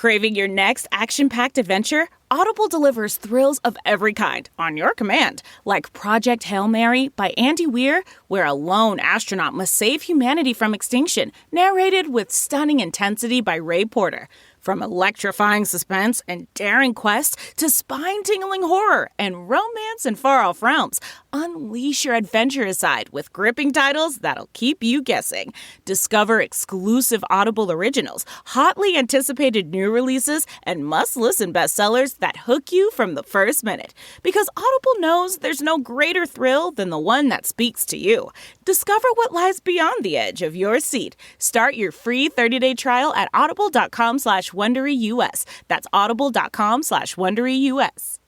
Craving your next action-packed adventure? Audible delivers thrills of every kind on your command, like Project Hail Mary by Andy Weir, where a lone astronaut must save humanity from extinction, narrated with stunning intensity by Ray Porter. From electrifying suspense and daring quest to spine-tingling horror and romance in far-off realms, unleash your adventurous side with gripping titles that'll keep you guessing. Discover exclusive Audible originals, hotly anticipated new releases, and must-listen bestsellers that hook you from the first minute. Because Audible knows there's no greater thrill than the one that speaks to you. Discover what lies beyond the edge of your seat. Start your free 30-day trial at audible.com/WonderyUS. That's audible.com/WonderyUS.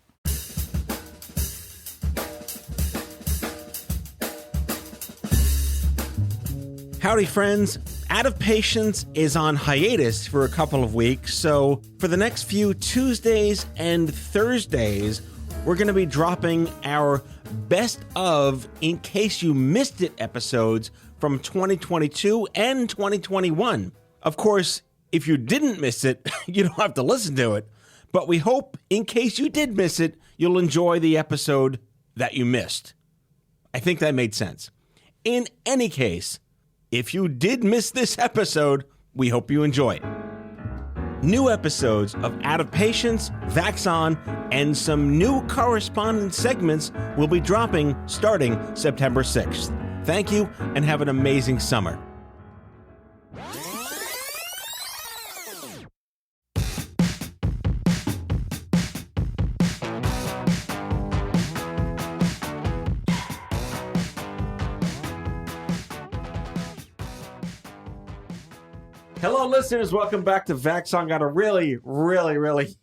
Howdy, friends. Out of Patience is on hiatus for a couple of weeks, so for the next few Tuesdays and Thursdays, we're going to be dropping our best of In Case You Missed It episodes from 2022 and 2021. Of course, if you didn't miss it, you don't have to listen to it, but we hope, in case you did miss it, you'll enjoy the episode that you missed. I think that made sense. In any case, if you did miss this episode, we hope you enjoy it. New episodes of Out of Patience, VAX On, and some new correspondence segments will be dropping starting September 6th. Thank you, and have an amazing summer. Hello, listeners. Welcome back to VAX On. Got a really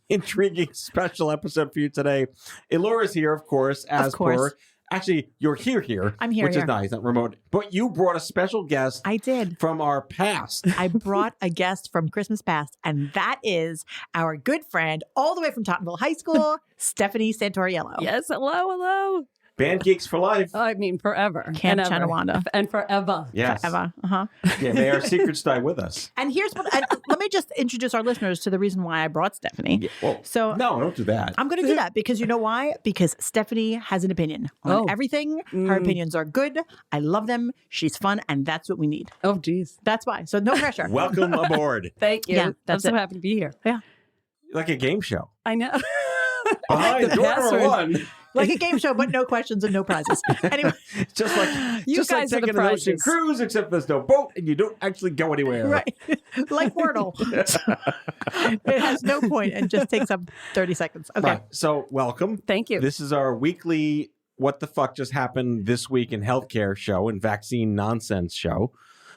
intriguing special episode for you today. Elura's here, of course, per. Actually, you're here. I'm here. Which is nice, not remote. But you brought a special guest. I did. From our past. I brought a guest from Christmas past, and that is our good friend, all the way from Tottenville High School, Stephanie Santoriello. Yes, hello. Band Geeks for Life. I mean, forever. Camp Chanawanda. And forever. Yes. Forever. Yeah, may our secrets die with us. And here's what, let me just introduce our listeners to the reason why I brought Stephanie. Yeah, well, so no, don't do that. I'm going to do that because you know why? Because Stephanie has an opinion on everything. Her opinions are good. I love them. She's fun. And that's what we need. Oh, geez. That's why. So no pressure. Welcome aboard. Thank you. Yeah, I'm so happy to be here. Yeah. Like a game show. I know. Behind door number one. Like a game show, but no questions and no prizes. Anyway, just like you guys like are the taking an ocean prizes. cruise, except there's no boat and you don't actually go anywhere. Right. Like Wordle. It has no point and just takes up 30 seconds. Okay. Right. So welcome. Thank you. This is our weekly What the Fuck Just Happened This Week in Healthcare show and vaccine nonsense show.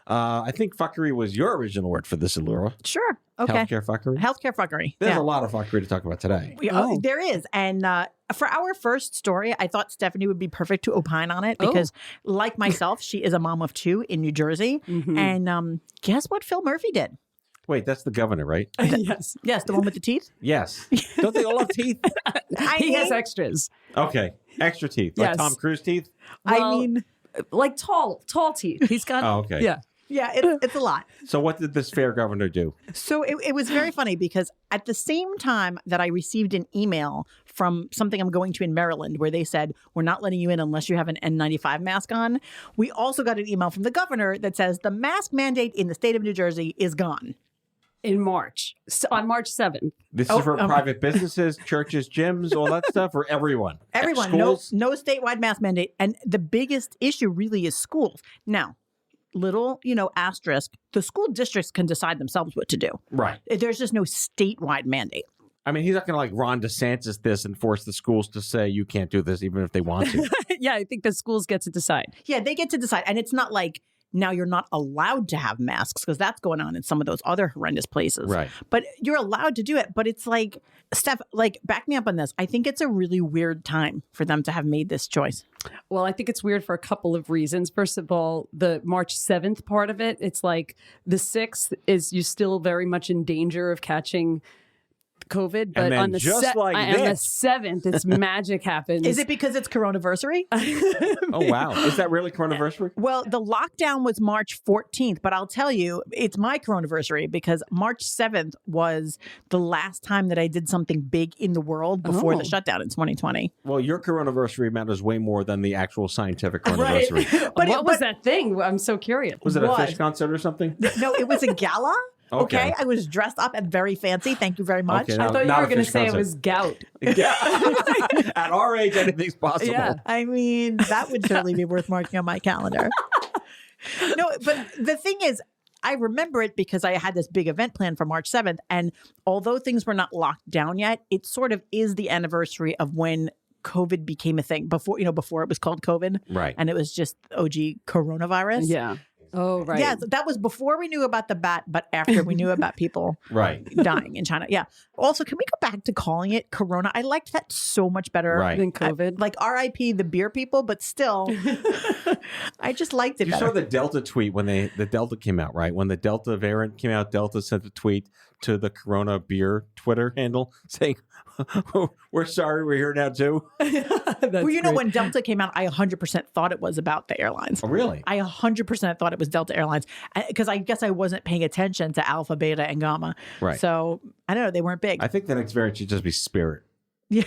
I think fuckery was your original word for this, Elura. Sure. Okay. Healthcare fuckery. Healthcare fuckery. There's a lot of fuckery to talk about today. There is. And for our first story, I thought Stephanie would be perfect to opine on it because, like myself, she is a mom of two in New Jersey. Mm-hmm. And guess what Phil Murphy did? Wait, that's the governor, right? Yes. Yes, the one with the teeth? Yes. Don't they all have teeth? He has extras. Okay. Extra teeth. Like Yes. Tom Cruise teeth? Well, I mean, like tall teeth. He's got. Oh, okay. Yeah. yeah, it's a lot. So what did this fair governor do? So it was very funny because at the same time that I received an email from something I'm going to in Maryland where they said, we're not letting you in unless you have an N95 mask on, we also got an email from the governor that says the mask mandate in the state of New Jersey is gone. In March. On March 7th. This is for private businesses, churches, gyms, all that stuff, or everyone? Everyone. Schools? No statewide mask mandate. And the biggest issue really is schools. Now, little, asterisk, the school districts can decide themselves what to do. Right. There's just no statewide mandate. I mean, he's not going to like Ron DeSantis this and force the schools to say you can't do this even if they want to. Yeah, I think the schools get to decide. Yeah, they get to decide. And it's not like now you're not allowed to have masks because that's going on in some of those other horrendous places. Right. But you're allowed to do it. But it's like, Steph, back me up on this. I think it's a really weird time for them to have made this choice. Well, I think it's weird for a couple of reasons. First of all, the March 7th part of it, it's like the 6th is you still very much in danger of catching COVID, but And then on the just like on the this. 7th, it's magic happens. Is it because it's coronaversary? Oh, wow. Is that really coronaversary? Well, the lockdown was March 14th, but I'll tell you, it's my coronaversary because March 7th was the last time that I did something big in the world before the shutdown in 2020. Well, your coronaversary matters way more than the actual scientific coronaversary. But what was that thing? I'm so curious. Was it a fish concert or something? No, it was a gala. Okay. I was dressed up and very fancy. Thank you very much. Okay, I no, thought you not were a going to fish say it concert. was gout. Yeah. At our age, anything's possible. Yeah. I mean, that would certainly be worth marking on my calendar. No, but the thing is, I remember it because I had this big event planned for March 7th. And although things were not locked down yet, it sort of is the anniversary of when COVID became a thing before it was called COVID. Right. And it was just OG coronavirus. Yeah. Oh, right. Yeah, that was before we knew about the bat, but after we knew about people Right. dying in China. Yeah. Also, can we go back to calling it Corona? I liked that so much better Right. Than COVID. like RIP the beer people, but still, I just liked it You better. saw the Delta tweet when the Delta came out, right? When the Delta variant came out, Delta sent a tweet to the Corona beer Twitter handle saying, "We're sorry, we're here now too." Well, you know, when Delta came out, I 100% thought it was about the airlines. Oh, really? I 100% thought it was Delta Airlines because I guess I wasn't paying attention to Alpha, Beta, and Gamma. Right. So I don't know. They weren't big. I think the next variant should just be Spirit. Yeah.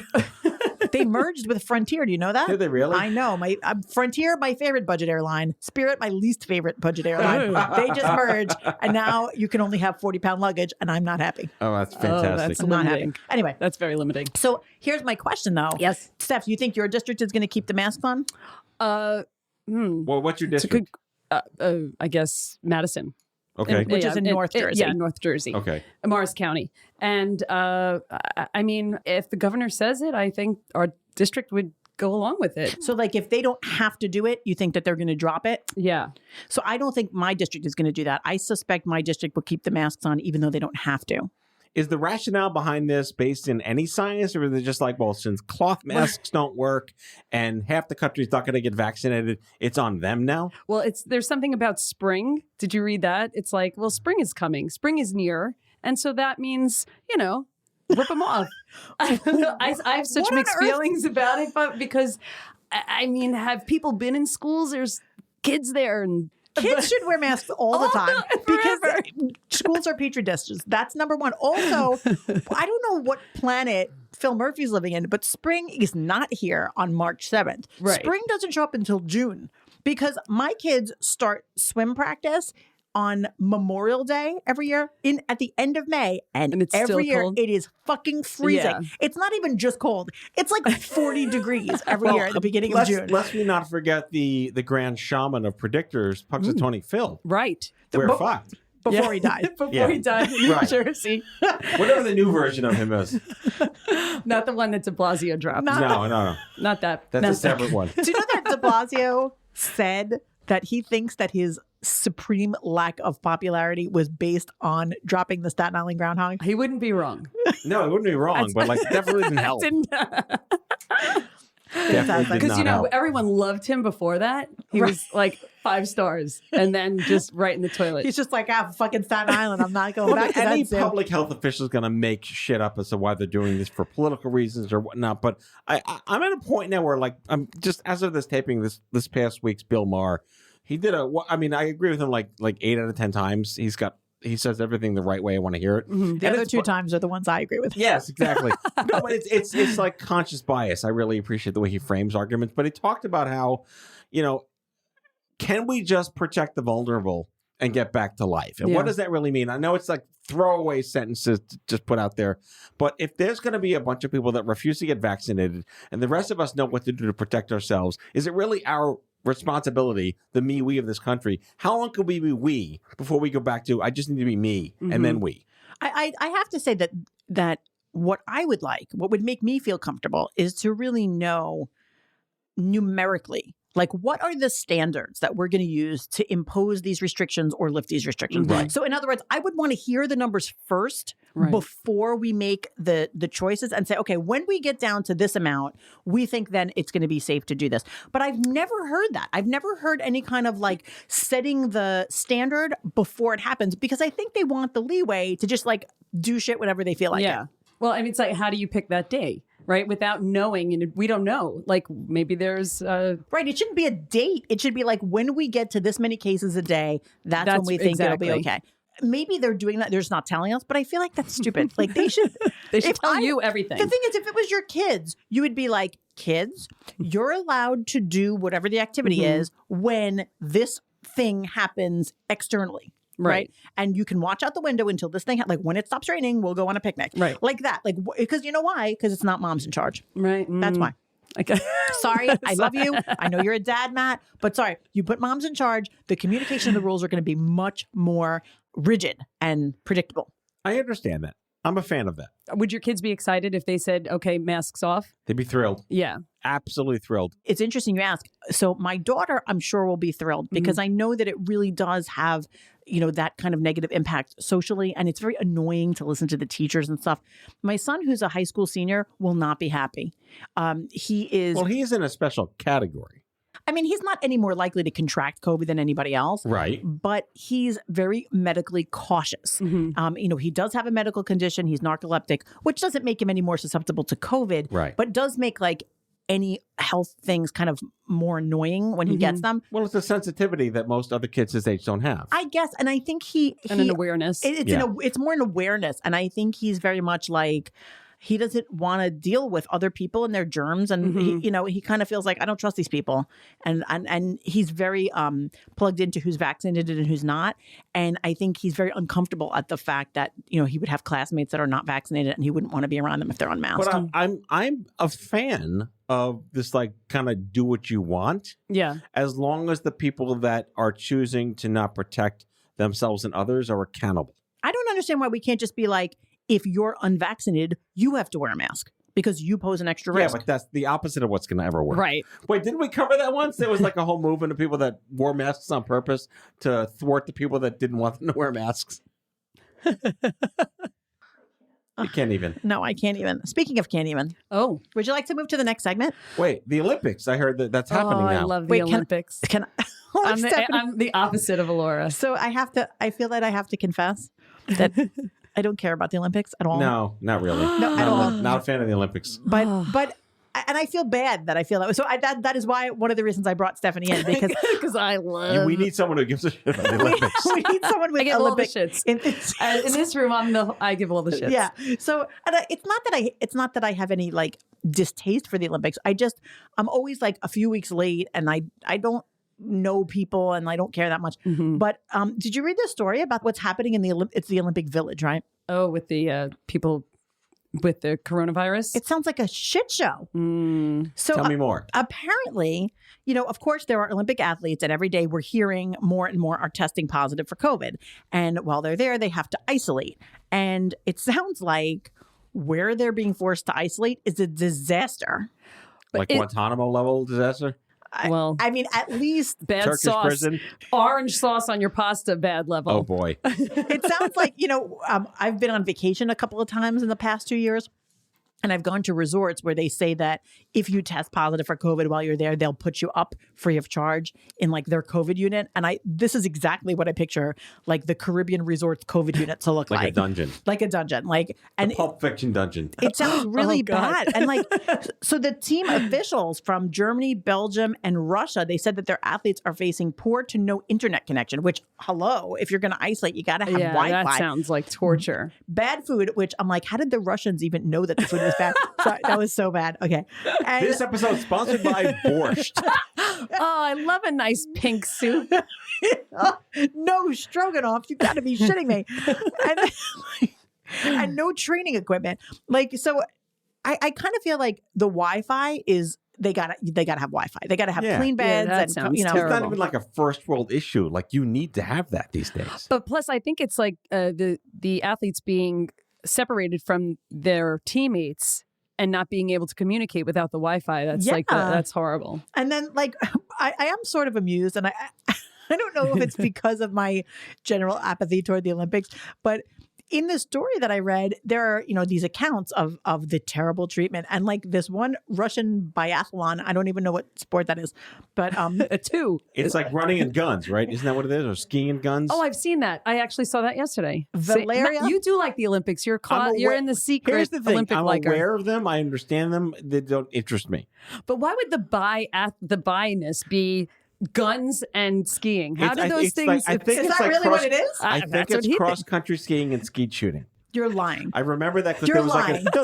They merged with Frontier. Do you know that? Did they really? I know. My Frontier, my favorite budget airline. Spirit, my least favorite budget airline. They just merged, and now you can only have 40-pound luggage, and I'm not happy. Oh, that's fantastic. that's I'm not happy. limiting. Anyway, That's very limiting. so here's my question, though. Yes. Steph, you think your district is going to keep the masks on? Well, what's your It's a district? good, I guess, Madison. Okay. Which is in North Jersey. Yeah, North Jersey. Okay. Morris County. And I mean, if the governor says it, I think our district would go along with it. So, like, if they don't have to do it, you think that they're going to drop it? Yeah. So I don't think my district is going to do that. I suspect my district will keep the masks on even though they don't have to. Is the rationale behind this based in any science, or is it just like, well, since cloth masks don't work and half the country's not going to get vaccinated, it's on them now? Well, there's something about spring. Did you read that? It's like, well, spring is coming. Spring is near. And so that means, rip them off. I have such What on mixed earth? feelings about it, but because, I mean, have people been in schools? There's kids there and Kids should wear masks all the time because forever. schools are petri dishes. That's number one. Also, I don't know what planet Phil Murphy's living in, but spring is not here on March 7th. Right. Spring doesn't show up until June because my kids start swim practice on Memorial Day every year at the end of May, and it's still every year cold? it is fucking freezing. Yeah. It's not even just cold; it's like 40 degrees every year at the beginning of June. Let's we not forget the grand shaman of predictors, Punxsutawney Phil. right. We're But- fucked. Before he died. Before Yeah. he died in New Right. Jersey. Whatever the new version of him is. Not the one that de Blasio dropped. No. Not that. That's not a separate one. Do you know that de Blasio said that he thinks that his supreme lack of popularity was based on dropping the Staten Island groundhog? He wouldn't be wrong. No, it wouldn't be wrong, but like definitely didn't help. Definitely did Because not help. everyone loved him before that. He was like 5 stars, and then just right in the toilet. He's just like, fucking Staten Island. I'm not going back to Any that zoo. public health official is going to make shit up as to why they're doing this for political reasons or whatnot. But I'm at a point now where, like, I'm just as of this taping, this past week's Bill Maher, he did I agree with him like 8 out of 10 times. He says everything the right way. I want to hear it. The And other it's 2 times are the ones I agree with. Yes, exactly. No, but it's like conscious bias. I really appreciate the way he frames arguments. But he talked about how, can we just protect the vulnerable and get back to life? And Yeah. what does that really mean? I know it's like throwaway sentences to just put out there. But if there's going to be a bunch of people that refuse to get vaccinated and the rest of us know what to do to protect ourselves, is it really our responsibility, the we of this country? How long could we be we before we go back to I just need to be me and then we? I have to say that what I would like, what would make me feel comfortable is to really know numerically, like, what are the standards that we're going to use to impose these restrictions or lift these restrictions? Right. So in other words, I would want to hear the numbers first Right. before we make the choices and say, okay, when we get down to this amount, we think then it's going to be safe to do this. But I've never heard that. I've never heard any kind of like setting the standard before it happens, because I think they want the leeway to just like do shit whenever they feel like Yeah. it. Well, I mean, it's like, how do you pick that day, right? Without knowing, and we don't know. Like maybe there's Right. It shouldn't be a date. It should be like when we get to this many cases a day, that's when we think exactly. it'll be okay. Maybe they're doing that. They're just not telling us, but I feel like that's stupid. Like they should tell you everything. The thing is, if it was your kids, you would be like, kids, you're allowed to do whatever the activity is when this thing happens externally. Right. And you can watch out the window until this thing, like when it stops raining, we'll go on a picnic. Right. Like that. Like, because you know why? Because it's not mom's in charge. Right. That's why. Okay. Sorry, I love you. I know you're a dad, Matt, but sorry, you put moms in charge. The communication of the rules are going to be much more rigid and predictable. I understand that. I'm a fan of that. Would your kids be excited if they said, okay, masks off? They'd be thrilled. Yeah. Absolutely thrilled. It's interesting you ask. So my daughter, I'm sure, will be thrilled because I know that it really does have, that kind of negative impact socially. And it's very annoying to listen to the teachers and stuff. My son, who's a high school senior, will not be happy. He is in a special category. I mean, he's not any more likely to contract COVID than anybody else. Right. But he's very medically cautious. He does have a medical condition. He's narcoleptic, which doesn't make him any more susceptible to COVID. Right. But does make like any health things kind of more annoying when he gets them. Well, it's a sensitivity that most other kids his age don't have. I guess. And I think and an awareness. It's more an awareness. And I think he's very much like, he doesn't want to deal with other people and their germs. And, he kind of feels like, I don't trust these people. And he's very plugged into who's vaccinated and who's not. And I think he's very uncomfortable at the fact that, he would have classmates that are not vaccinated and he wouldn't want to be around them if they're unmasked. But I'm a fan of this, like, kind of do what you want. Yeah. As long as the people that are choosing to not protect themselves and others are accountable. I don't understand why we can't just be like, if you're unvaccinated, you have to wear a mask because you pose an extra risk. Yeah, but that's the opposite of what's going to ever work. Right. Wait, didn't we cover that once? There was like a whole movement of people that wore masks on purpose to thwart the people that didn't want them to wear masks. You can't even. No, I can't even. Speaking of can't even. Oh. Would you like to move to the next segment? Wait, the Olympics. I heard that's happening now. I love the Olympics. Can I? I'm the opposite of Alora. So I feel that I have to confess that I don't care about the Olympics at all. No, not really. No, at all. Not a fan of the Olympics. But and I feel bad that I feel that way. So that is why one of the reasons I brought Stephanie in because I love. We need someone who gives a shit about the Olympics. we need someone with I give Olympic all the shits. In this room, I give all the shits. Yeah. So it's not that I have any like distaste for the Olympics. I'm always like a few weeks late, and I don't know people and I don't care that much. But did you read this story about what's happening in it's the Olympic Village, right? Oh, with the people with the coronavirus? It sounds like a shit show. So Tell me more. Apparently, of course, there are Olympic athletes, and every day we're hearing more and more are testing positive for COVID. And while they're there, they have to isolate. And it sounds like where they're being forced to isolate is a disaster. Like Guantanamo level disaster? I mean, at least bad Turkish sauce, prison? Orange sauce on your pasta, bad level. Oh boy! It sounds like I've been on vacation a couple of times in the past 2 years, and I've gone to resorts where they say that if you test positive for COVID while you're there, they'll put you up free of charge in like their COVID unit. And this is exactly what I picture like the Caribbean resorts COVID unit to look like. Like a dungeon. Like a dungeon. And Pulp Fiction dungeon. It sounds really bad. And so the team officials from Germany, Belgium, and Russia, they said that their athletes are facing poor to no internet connection, which, hello, if you're going to isolate, you got to have Wi-Fi. That sounds like torture. Bad food, which I'm like, how did the Russians even know that the food was bad? Sorry, that was so bad. Okay. And this episode is sponsored by Borscht. Oh, I love a nice pink soup. No stroganoff. You got to be shitting me. And no training equipment. So I kind of feel like the Wi-Fi is they gotta have Wi-Fi. They gotta have clean beds. That sounds It's terrible. not even like a first world issue. Like you need to have that these days. But plus, I think it's like the athletes being separated from their teammates and not being able to communicate without the Wi-Fi. That's that's horrible. And then I am sort of amused, and I don't know if it's because of my general apathy toward the Olympics, but in the story that I read, there are, these accounts of the terrible treatment. And like this one Russian biathlon, I don't even know what sport that is, but two. It's like running and guns, right? Isn't that what it is? Or skiing and guns? Oh, I've seen that. I actually saw that yesterday. Valeria? You do like the Olympics. You're in the secret Here's the thing. Olympic I'm liker. aware of them. I understand them. They don't interest me. But why would the bi-ness be guns and skiing? How do those things? I think is it's that like really what it is? I think it's cross-country skiing and skeet shooting. You're lying. I remember that because You're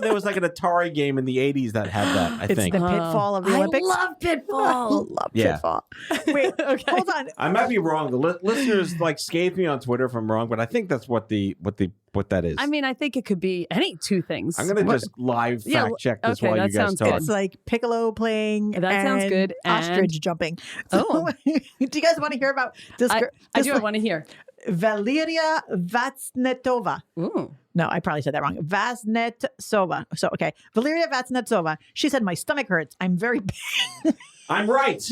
there was like an Atari game in the 80s that had that, I think. It's the Pitfall of the Olympics. I love Pitfall. Pitfall. Wait, hold on. I might be wrong. The listeners like scathe me on Twitter if I'm wrong, but I think that's what that is. I mean, I think it could be any two things. I'm going to just live fact check this while you guys sounds talk. good. It's like piccolo playing. That sounds good. Ostrich jumping. Oh. Do you guys want to hear about this? I do want to hear. Valeria Vatsnetova. Ooh. No, I probably said that wrong. Vaznetsova. So, okay. Valeria Vatsnetsova. She said, my stomach hurts. I'm very I'm right.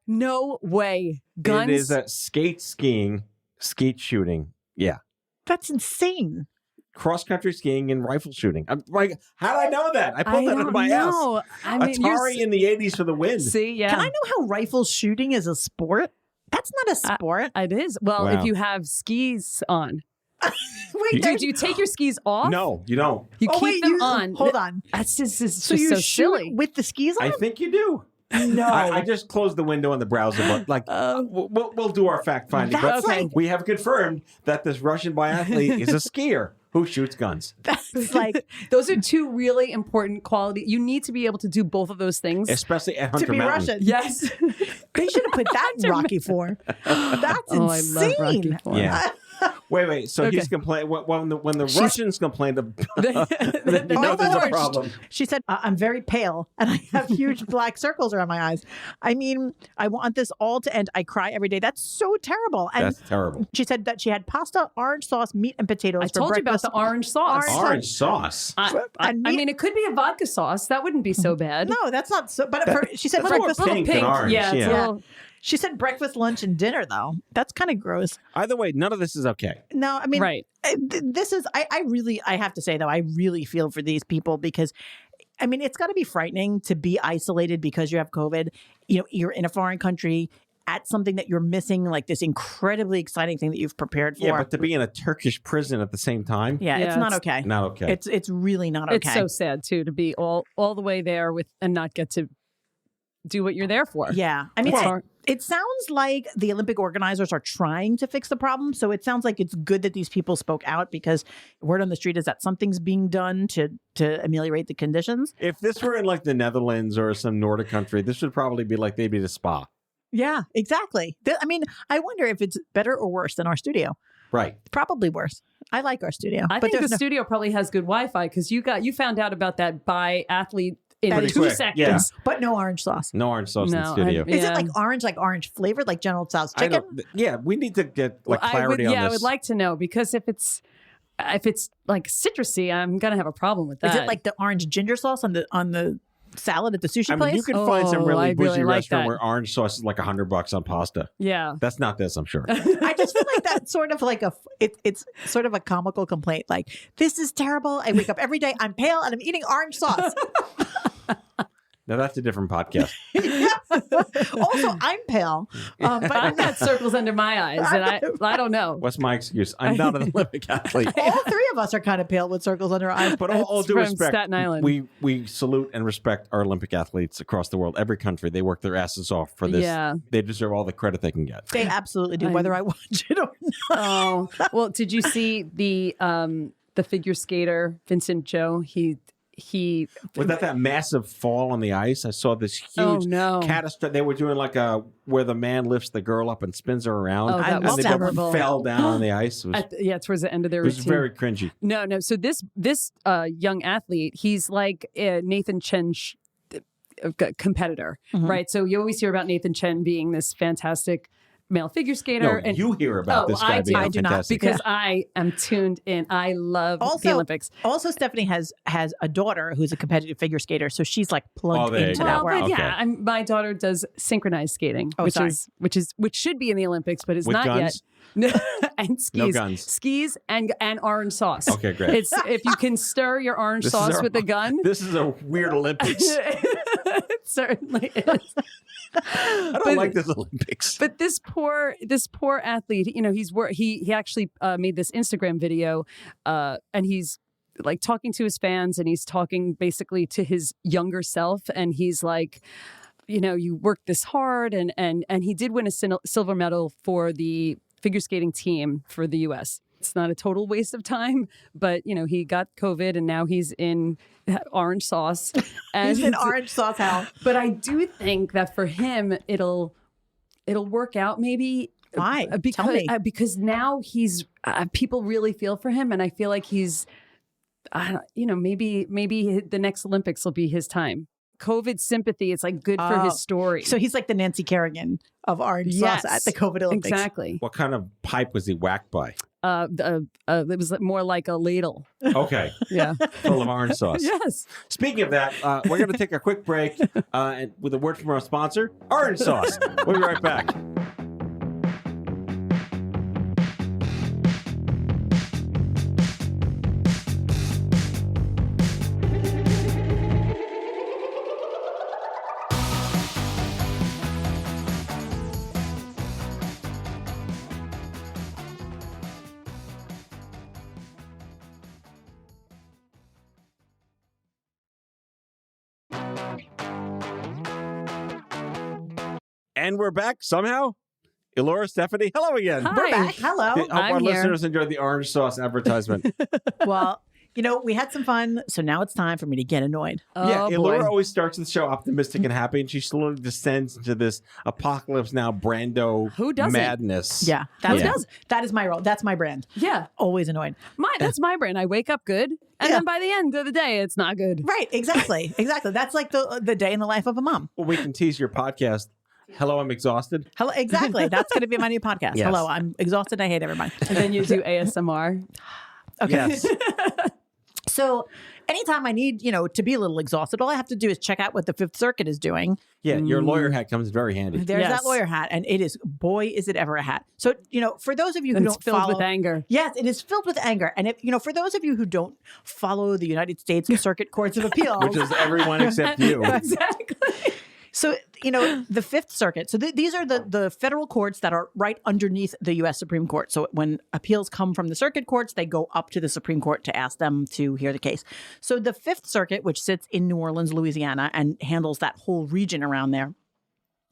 No way. Guns? It is skiing, skeet shooting. Yeah. That's insane. Cross-country skiing and rifle shooting. I'm like, how did I know that? I pulled that out of my ass. I mean, Atari in the 80s for the win. See, yeah. Can I know how rifle shooting is a sport? That's not a sport. It is. Well, Wow. if you have skis on. Wait, Did you take your skis off? No, you don't. You keep them on. Hold on. That's just So you so shoot silly. with the skis on? I think you do. No. I just closed the window on the browser, but like we'll do our fact finding. That's But like- we have confirmed that this Russian biathlete is a skier who shoots guns. That's like Those are two really important qualities. You need to be able to do both of those things. Especially at to Hunter be Mountain. Russian. Yes. They should have put that in Rocky IV. That's Oh, I insane. love Rocky IV. Yeah. Wait. So he's complaining when the Russians complained about they know there's a problem. She said, I'm very pale and I have huge black circles around my eyes. I mean, I want this all to end. I cry every day. That's so terrible. And That's terrible. she said that she had pasta, orange sauce, meat, and potatoes I for told you about breakfast. the orange sauce. Orange sauce. I mean, it could be a vodka sauce. That wouldn't be so bad. No, that's not so. But she said That's more breakfast. pink than orange. Yeah. It's Yeah. a little, She said breakfast, lunch, and dinner, though. That's kind of gross. Either way, none of this is okay. No, I mean, right. This is, I have to say, though, I really feel for these people because, I mean, it's got to be frightening to be isolated because you have COVID. You're in a foreign country at something that you're missing, like this incredibly exciting thing that you've prepared for. Yeah, but to be in a Turkish prison at the same time, Yeah, it's not okay. not okay. It's really not okay. It's so sad, too, to be all the way there and not get to do what you're there for. Yeah. I mean, Well- it sounds like the Olympic organizers are trying to fix the problem. So it sounds like it's good that these people spoke out because word on the street is that something's being done to ameliorate the conditions. If this were in like the Netherlands or some Nordic country, this would probably be like maybe the spa. Yeah, exactly. I mean, I wonder if it's better or worse than our studio. Right. Probably worse. I like our studio. I but think the there's studio probably has good Wi-Fi because you found out about that biathlete in Pretty 2 quick, seconds. yeah. but no orange sauce. No orange sauce in the No, studio. I- Is Yeah. it like orange flavored, like General Tso's I chicken? don't. Yeah, we need to get like Well, clarity on this. I would like to know because if it's like citrusy, I'm gonna have a problem with that. Is it like the orange ginger sauce on the salad at the sushi I mean, place? you can find some Oh, really I bougie really like restaurant that. where orange sauce is like $100 on pasta. Yeah. That's not this, I'm sure. I just feel like that's sort of like it's sort of a comical complaint. Like, this is terrible. I wake up every day, I'm pale, and I'm eating orange sauce. Now that's a different podcast. Also, I'm pale. But I've got circles under my eyes, and I don't know. What's my excuse? I'm not an Olympic athlete. all three of us are kind of pale with circles under our eyes. But all It's due from respect, Staten Island. we salute and respect our Olympic athletes across the world. Every country, they work their asses off for this. Yeah. They deserve all the credit they can get. They absolutely do, whether I watch it or not. Oh well, did you see the figure skater Vincent Joe? He Was that massive fall on the ice? I saw this Oh, huge no. catastrophe. They were doing like where the man lifts the girl up and spins her around. Oh, that and was they terrible. both fell down on the ice. It was, towards the end of their it was routine. very cringy. No. So this young athlete, he's like Nathan Chen's competitor, right? So you always hear about Nathan Chen being this fantastic male figure skater. No, you hear about this guy being I do not, fantastic. because I am tuned in. I love the Olympics. Also, Stephanie has a daughter who's a competitive figure skater, so she's like plugged there you into go. that Well, world. but yeah, my daughter does synchronized skating, which should be in the Olympics, but is With not guns? yet. And skis, No guns. skis, and orange sauce. Okay, great. It's if you can stir your orange sauce with a gun. This is a weird Olympics. It certainly is. I don't like this Olympics. But this poor athlete, he actually made this Instagram video, and he's like talking to his fans, and he's talking basically to his younger self, and he's like, you worked this hard, and he did win a silver medal for the figure skating team for the U.S. It's not a total waste of time, but he got COVID and now he's in orange sauce. And He's in orange sauce, Hal. But I do think that for him, it'll work out maybe. Why? Tell me. Because now he's people really feel for him, and I feel like he's, maybe the next Olympics will be his time. COVID sympathy, it's like good for his story. So he's like the Nancy Kerrigan of orange sauce at the COVID Olympics. Exactly. What kind of pipe was he whacked by? It was more like a ladle. Okay. Yeah. Full of orange sauce. Yes. Speaking of that, we're going to take a quick break and with a word from our sponsor, Orange Sauce. We'll be right back. And we're back somehow. Elora, Stephanie, hello again. Hi. We're back. Hello. I hope our I'm here. listeners enjoyed the orange sauce advertisement. Well, we had some fun, so now it's time for me to get annoyed. Yeah, Oh, Elora boy. always starts the show optimistic and happy, and she slowly descends into this apocalypse now Brando Who doesn't? madness. Yeah, that is my role. That's my brand. Yeah. Always annoyed. That's my brand. I wake up good, and then by the end of the day, it's not good. Right, exactly. That's like the day in the life of a mom. Well, we can tease your podcast. Hello, I'm exhausted. Hello, exactly. That's going to be my new podcast. Yes. Hello, I'm exhausted. I hate everybody. And then you do ASMR. Okay. Yes. So anytime I need, to be a little exhausted, all I have to do is check out what the Fifth Circuit is doing. Yeah, your lawyer hat comes very handy. There's Yes. that lawyer hat, and it is, boy, is it ever a hat. So, for those of you who It's don't filled follow, with anger. Yes, it is filled with anger. And if, for those of you who don't follow the United States Circuit Courts of Appeals, Which is everyone except you. Exactly. so, the Fifth Circuit. So these are the federal courts that are right underneath the U.S. Supreme Court. So when appeals come from the circuit courts, they go up to the Supreme Court to ask them to hear the case. So the Fifth Circuit, which sits in New Orleans, Louisiana, and handles that whole region around there,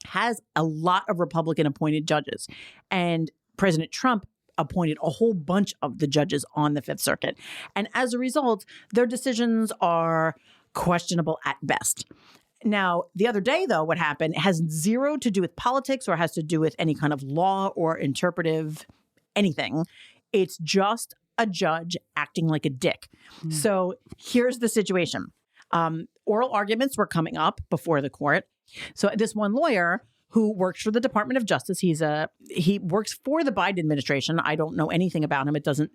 has a lot of Republican appointed judges. And President Trump appointed a whole bunch of the judges on the Fifth Circuit. And as a result, their decisions are questionable at best. Now, the other day, though, what happened has zero to do with politics or has to do with any kind of law or interpretive anything. It's just a judge acting like a dick. So here's the situation. Oral arguments were coming up before the court. So this one lawyer who works for the Department of Justice, he works for the Biden administration. I don't know anything about him. It doesn't,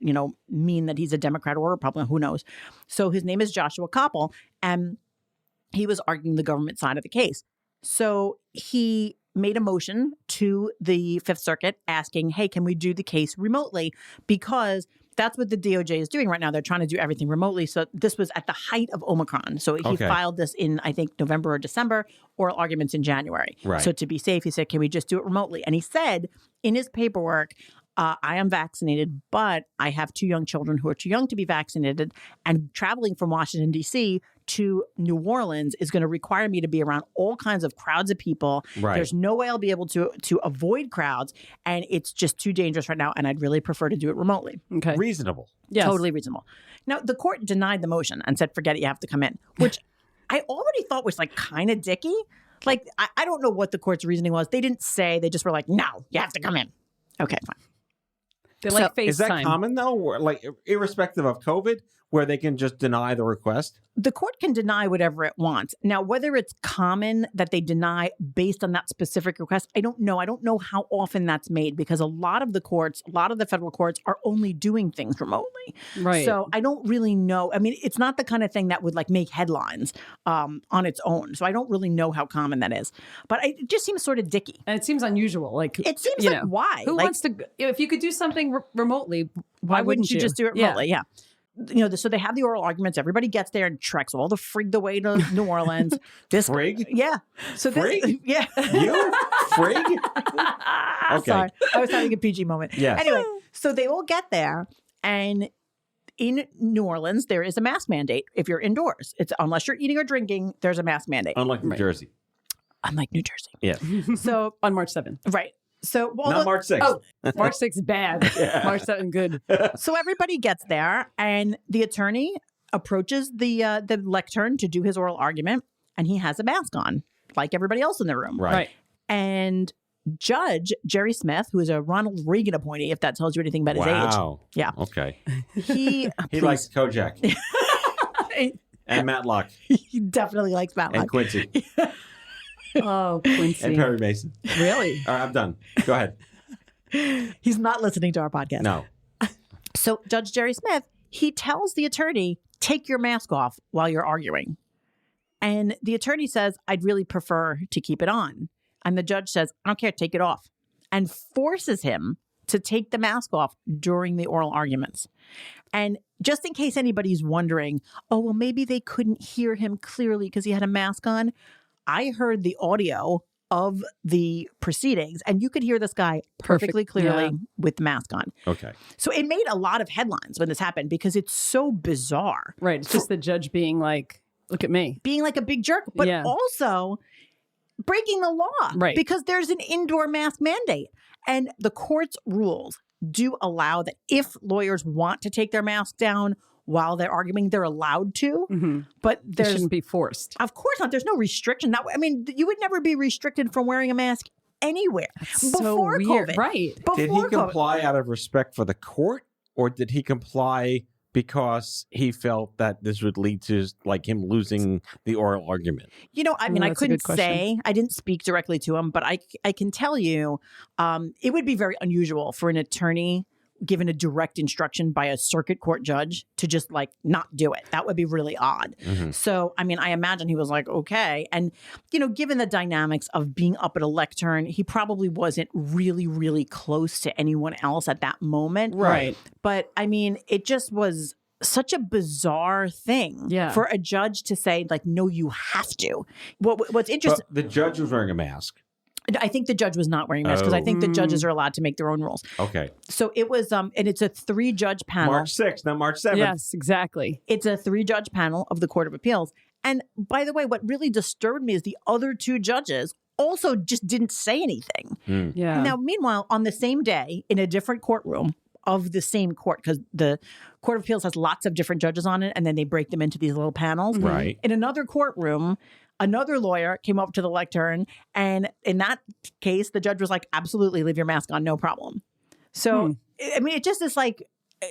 mean that he's a Democrat or a Republican. Who knows? So his name is Joshua Koppel, and he was arguing the government side of the case. So he made a motion to the Fifth Circuit asking, hey, can we do the case remotely? Because that's what the DOJ is doing right now. They're trying to do everything remotely. So this was at the height of Omicron. So he filed this in, I think, November or December, oral arguments in January. Right. So to be safe, he said, can we just do it remotely? And he said in his paperwork, I am vaccinated, but I have 2 young children who are too young to be vaccinated. And traveling from Washington, D.C. to New Orleans is going to require me to be around all kinds of crowds of people. Right. There's no way I'll be able to avoid crowds. And it's just too dangerous right now. And I'd really prefer to do it remotely. Okay. Reasonable. Yes. Totally reasonable. Now, the court denied the motion and said, forget it, you have to come in, which I already thought was like kind of dicky. Like, I don't know what the court's reasoning was. They didn't say, they just were like, no, you have to come in. Okay, fine. They like FaceTime. Is that common though? Like irrespective of COVID, where they can just deny the request? The court can deny whatever it wants. Now, whether it's common that they deny based on that specific request, I don't know. I don't know how often that's made because a lot of the federal courts are only doing things remotely. Right. So I don't really know. I mean, it's not the kind of thing that would like make headlines on its own. So I don't really know how common that is. But it just seems sort of dicky. And it seems unusual. Like It seems you like know, why? Who Like, wants to? If you could do something remotely, why wouldn't you just do it Yeah. remotely? Yeah. So they have the oral arguments. Everybody gets there and treks all the frig the way to New Orleans. This Frig? Yeah. So Frig? Yeah. You? Frig? Okay. Sorry. I was having a PG moment. Yes. Anyway, so they all get there, and in New Orleans, there is a mask mandate if you're indoors. It's unless you're eating or drinking, there's a mask mandate. Unlike New Jersey. Unlike New Jersey. Yeah. So On March 7th. right. So Not March 6th. Oh, March 6th, bad. March 7th, good. So everybody gets there, and the attorney approaches the lectern to do his oral argument, and he has a mask on, like everybody else in the room. Right. And Judge Jerry Smith, who is a Ronald Reagan appointee, if that tells you anything about his age. Wow. Yeah. Okay. He Likes Kojak and Matlock he definitely likes Matlock. and Quincy Oh, Quincy. and Perry Mason. Really? All right, I'm done. Go ahead. He's not listening to our podcast. No. So Judge Jerry Smith, he tells the attorney, take your mask off while you're arguing. And the attorney says, I'd really prefer to keep it on. And the judge says, I don't care, take it off. And forces him to take the mask off during the oral arguments. And just in case anybody's wondering, oh, well, maybe they couldn't hear him clearly because he had a mask on. I heard the audio of the proceedings, and you could hear this guy perfectly clearly Yeah. with the mask on. Okay. So it made a lot of headlines when this happened because it's so bizarre. Right. It's just the judge being like, look at me. Being like a big jerk, but Yeah. also breaking the law. Right. Because there's an indoor mask mandate. And the court's rules do allow that if lawyers want to take their mask down while they're arguing, they're allowed to. Mm-hmm. But It there's shouldn't be forced. Of course not. There's no restriction. I mean, you would never be restricted from wearing a mask anywhere So before weird. COVID. Right. Did he Before COVID. comply out of respect for the court, or did he comply because he felt that this would lead to like him losing the oral argument? You know, I mean, I That's a good couldn't say, question. I didn't speak directly to him, but I can tell you it would be very unusual for an attorney given a direct instruction by a circuit court judge to just like not do it. That would be really odd. Mhm. So, I mean, I imagine he was like, okay. And, you know, given the dynamics of being up at a lectern, he probably wasn't really, really close to anyone else at that moment. Right. But I mean, it just was such a bizarre thing Yeah. for a judge to say, like, no, you have to. What's interesting, But the judge was wearing a mask. I think the judge was not wearing masks because I think the judges are allowed to make their own rules. Okay. So it was, and it's a 3-judge panel. March 6th, not March 7th. Yes, exactly. It's a 3-judge panel of the Court of Appeals. And by the way, what really disturbed me is the other 2 judges also just didn't say anything. Yeah. Now, meanwhile, on the same day, in a different courtroom of the same court, because the Court of Appeals has lots of different judges on it, and then they break them into these little panels. Right. In another courtroom, another lawyer came up to the lectern, and in that case, the judge was like, absolutely, leave your mask on, no problem. So, I mean, it just is like,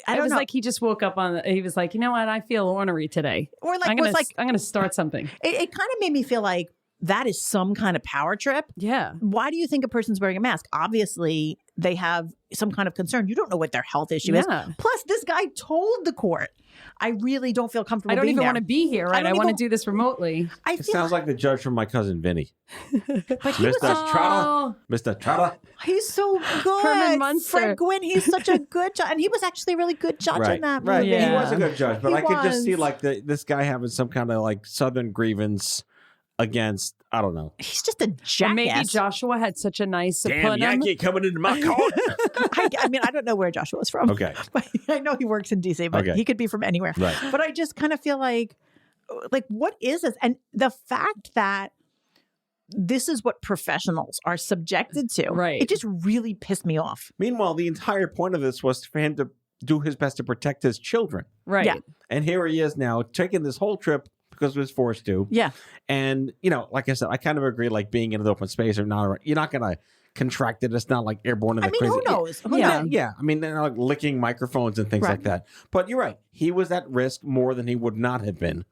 I It don't was know. like he just woke up he was like, you know what? I feel ornery today. Or like, I'm was like, going to start something. it kind of made me feel like that is some kind of power trip. Yeah. Why do you think a person's wearing a mask? Obviously, they have some kind of concern. You don't know what their health issue is. Yeah. Plus, this guy told the court, I really don't feel comfortable I don't being even there. want to be here, right? don't I want to even- do this remotely. I It feel sounds like the judge from My Cousin Vinny. but he was Mr. Trotter. Oh. Mr. Trotter. he's so good. Herman Munster. Frank Gwynn, he's such a good judge. And he was actually a really good judge in that movie. Right. Yeah. He was a good judge, but He I could just see was. like this guy having some kind of like Southern grievance against, I don't know. He's just a Or jackass. maybe Joshua had such a nice Damn Punim. Yankee coming into my court. I mean, I don't know where Joshua was from. Okay. But I know he works in DC, but Okay. he could be from anywhere. Right. But I just kind of feel like what is this? And the fact that this is what professionals are subjected to, Right. it just really pissed me off. Meanwhile, the entire point of this was for him to do his best to protect his children. Right. Yeah. And here he is now taking this whole trip because he was forced to. Yeah. And, you know, like I said, I kind of agree, like being in an open space or not, you're not going to contracted. It's not like airborne and I mean, crazy. who knows? Who Yeah. knows? Yeah. I mean, they're like licking microphones and things Right. like that. But you're right. He was at risk more than he would not have been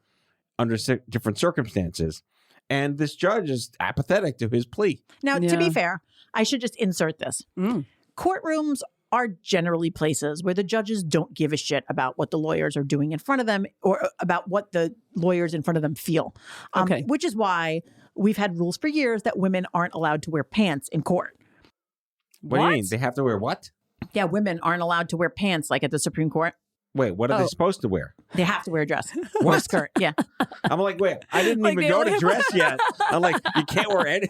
under different circumstances. And this judge is apathetic to his plea. Now, to Yeah. be fair, I should just insert this. Courtrooms are generally places where the judges don't give a shit about what the lawyers are doing in front of them or about what the lawyers in front of them feel. Okay. Which is why we've had rules for years that women aren't allowed to wear pants in court. What do you mean? They have to wear what? Yeah, women aren't allowed to wear pants like at the Supreme Court. Wait, what are they supposed to wear? They have to wear a dress or a skirt. Yeah. I'm like, wait, I didn't Like even they go only to have- dress yet. I'm like, you can't wear any.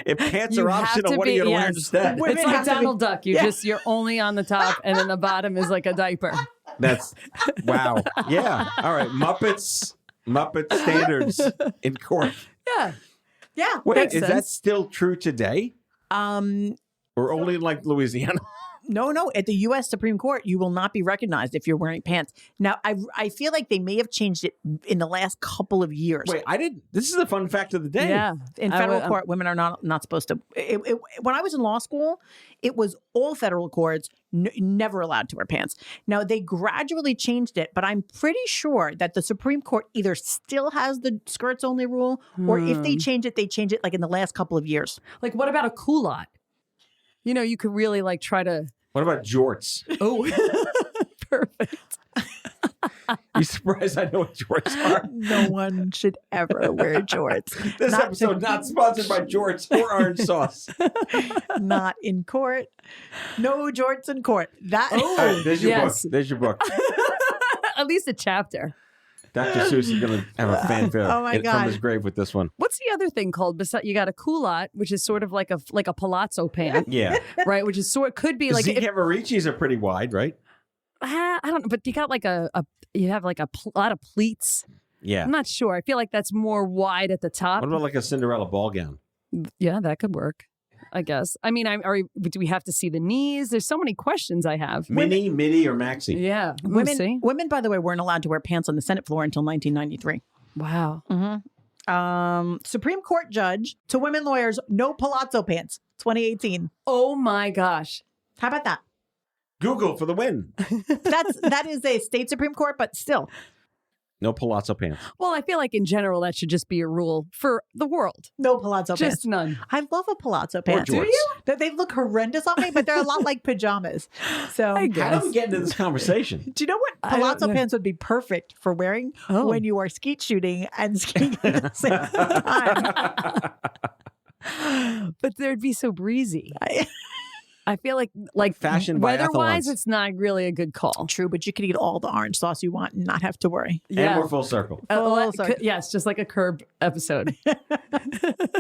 If pants You are have optional, to what are you be- going to wear yes. instead? Women It's have like to be- Donald Duck. You're only on the top, and then the bottom is like a diaper. That's wow. Yeah. All right. Muppet standards in court. Yeah. Yeah. Wait, Makes is that sense. still true today? Or only in like Louisiana? No. At the U.S. Supreme Court, you will not be recognized if you're wearing pants. Now, I feel like they may have changed it in the last couple of years. Wait, I didn't. This is a fun fact of the day. Yeah. In federal court, women are not supposed to. When I was in law school, it was all federal courts never allowed to wear pants. Now they gradually changed it, but I'm pretty sure that the Supreme Court either still has the skirts only rule, or if they change it, they change it like in the last couple of years. Like, what about a culotte? You know, you could really like try to. What about jorts? Oh, perfect. You surprised I know what jorts are? No one should ever wear jorts. This episode not sponsored by jorts or orange sauce. Not in court. No jorts in court. That. All right, there's your Yes. book. There's your book. At least a chapter. Dr. Seuss is going to have a fanfare Oh my from God. his grave with this one. What's the other thing called? Besides, you got a culotte, which is sort of like a palazzo pant, Yeah. right? Which is could be like Zeke Cavaricci's are pretty wide, right? I don't know, but you got like you have like a lot of pleats. Yeah. I'm not sure. I feel like that's more wide at the top. What about like a Cinderella ball gown? Yeah, that could work. I guess. I mean, do we have to see the knees? There's so many questions I have. Mini, midi, or maxi? Yeah. We'll see. Women, by the way, weren't allowed to wear pants on the Senate floor until 1993. Wow. Supreme Court judge to women lawyers, no palazzo pants. 2018. Oh my gosh. How about that? Google for the win. That is a state Supreme Court, but still. No palazzo pants. Well, I feel like in general that should just be a rule for the world. No palazzo pants. Just none. I love a palazzo pant. jorts. They look horrendous on me, but they're a lot like pajamas. So I How guess. do we get into this conversation? do you know what I don't palazzo know. pants would be perfect for wearing Oh. when you are skeet shooting and skiing at the same time? But they'd be so breezy. I feel like Fashioned by weather-wise, Athlons. it's not really a good call. True, but you could eat all the orange sauce you want and not have to worry. And we're full circle. Full circle. Yes, just like a Curb episode.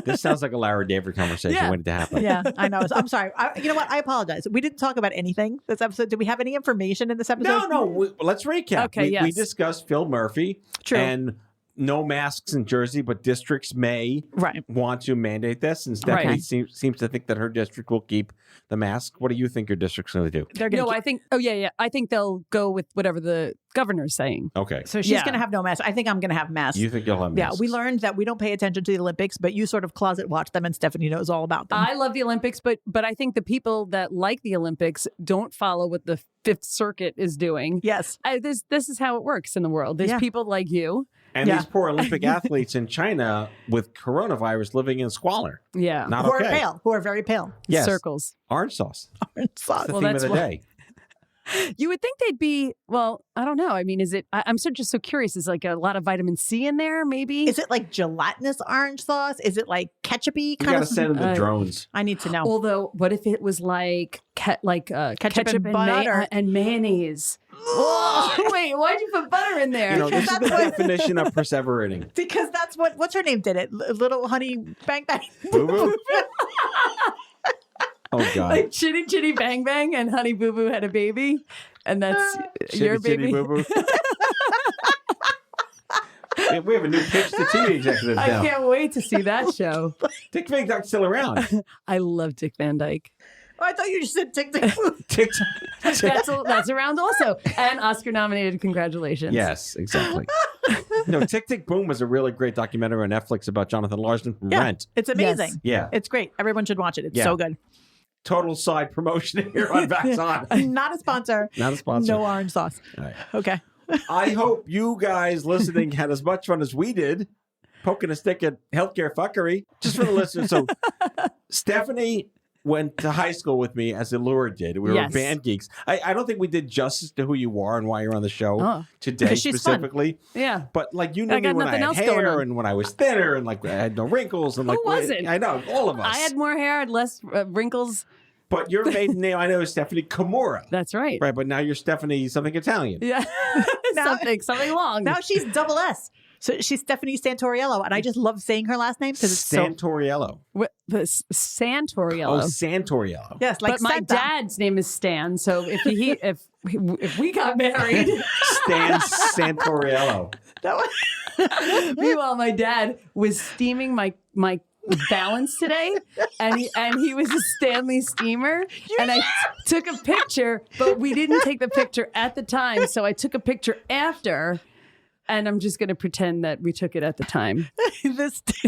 This sounds like a Larry David conversation Yeah. waiting to happen. Yeah, I know. I'm sorry. You know what? I apologize. We didn't talk about anything this episode. Did we have any information in this episode? No. Let's recap. Okay, we yes. discussed Phil Murphy True. and no masks in Jersey, but districts may Right. want to mandate this. And Stephanie Right. seems to think that her district will keep the mask. What do you think your district's going to do? They're gonna No, I think. Oh yeah. I think they'll go with whatever the governor's saying. Okay. So she's Yeah. going to have no mask. I think I'm going to have masks. You think you'll have Yeah, masks? we learned that we don't pay attention to the Olympics, but you sort of closet watch them, and Stephanie knows all about them. I love the Olympics, but I think the people that like the Olympics don't follow what the Fifth Circuit is doing. Yes. This is how it works in the world. There's Yeah. people like you. And Yeah. these poor Olympic athletes in China with coronavirus living in squalor. Yeah. Not Who okay. are pale, who are very pale. Yes. Circles. Orange sauce. Orange sauce. The Well, theme of that's the why- day. You would think they'd be, well, I don't know. I mean, is it, I'm just so curious. Is like a lot of vitamin C in there, maybe? Is it like gelatinous orange sauce? Is it like ketchupy We kind got of? to send them the drones. I need to know. Although, what if it was like ketchup and butter. and mayonnaise? Wait, why'd you put butter in there? You know, this is That's the what- definition of perseverating. Because that's what's her name did it. Little Honey Bang Bang. Boo boo. Oh God. Like Chitty Chitty Bang Bang and Honey Boo Boo had a baby, and that's your Chitty, baby. chitty, boo boo. We have a new pitch to TV executives I now. can't wait to see that show. Dick Van Dyke's still around. I love Dick Van Dyke. Oh, I thought you just said Tick Tick Boom. Tick, That's around also, and Oscar nominated. Congratulations. Yes, exactly. No, Tick Tick Boom was a really great documentary on Netflix about Jonathan Larson from Rent. It's amazing. Yeah. It's great. Everyone should watch it. It's so good. Total side promotion here on VAX On. Not a sponsor. Not a sponsor. No orange sauce. All right. Okay. I hope you guys listening had as much fun as we did poking a stick at healthcare fuckery. Just for the listeners. So Stephanie went to high school with me as Allure did. We were band geeks. I don't think we did justice to who you are and why you're on the show today specifically. Fun. Yeah. But like you knew me when I had hair and when I was thinner and like I had no wrinkles and like who wasn't? I know, all of us. I had more hair, had less wrinkles. But your maiden name I know is Stephanie Kimura. That's right. Right, but now you're Stephanie something Italian. Yeah. something long. Now she's double S. So she's Stephanie Santoriello, and I just love saying her last name because it's Santoriello. Santoriello. Oh, Santoriello. Yes, like but my Santa. dad's name is Stan, so if we got married, Stan Santoriello. Meanwhile, my dad was steaming my balance today, and he was a Stanley steamer, and I took a picture, but we didn't take the picture at the time, so I took a picture after. And I'm just going to pretend that we took it at the time.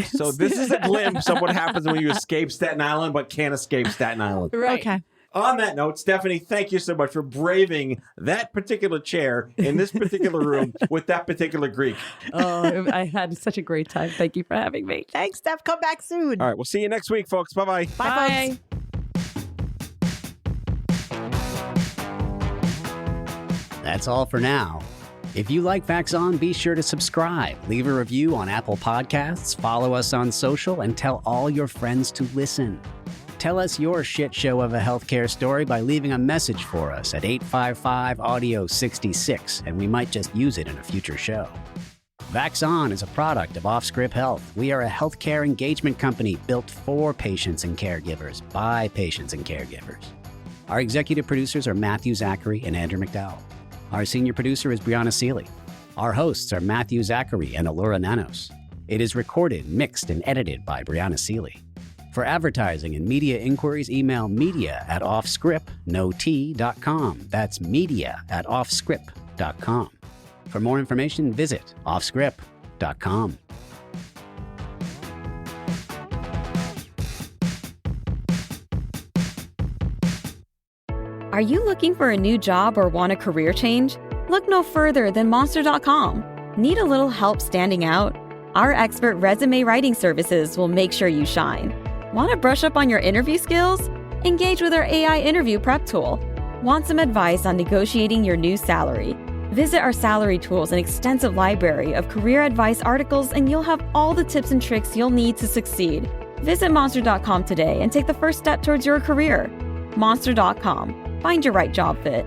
So this is a glimpse of what happens when you escape Staten Island, but can't escape Staten Island. Right. Okay. On that note, Stephanie, thank you so much for braving that particular chair in this particular room with that particular Greek. Oh, I had such a great time. Thank you for having me. Thanks, Steph. Come back soon. All right, we'll see you next week, folks. Bye-bye. Bye, folks. That's all for now. If you like VAX On, be sure to subscribe, leave a review on Apple Podcasts, follow us on social, and tell all your friends to listen. Tell us your shit show of a healthcare story by leaving a message for us at 855-AUDIO-66, and we might just use it in a future show. VAX On is a product of Offscript Health. We are a healthcare engagement company built for patients and caregivers by patients and caregivers. Our executive producers are Matthew Zachary and Andrew McDowell. Our senior producer is Brianna Seeley. Our hosts are Matthew Zachary and Allura Nanos. It is recorded, mixed, and edited by Brianna Seeley. For advertising and media inquiries, email media@offscript.com. That's media@offscript.com. For more information, visit offscript.com. Are you looking for a new job or want a career change? Look no further than Monster.com. Need a little help standing out? Our expert resume writing services will make sure you shine. Want to brush up on your interview skills? Engage with our AI interview prep tool. Want some advice on negotiating your new salary? Visit our salary tools and extensive library of career advice articles, and you'll have all the tips and tricks you'll need to succeed. Visit Monster.com today and take the first step towards your career. Monster.com. Find your right job fit.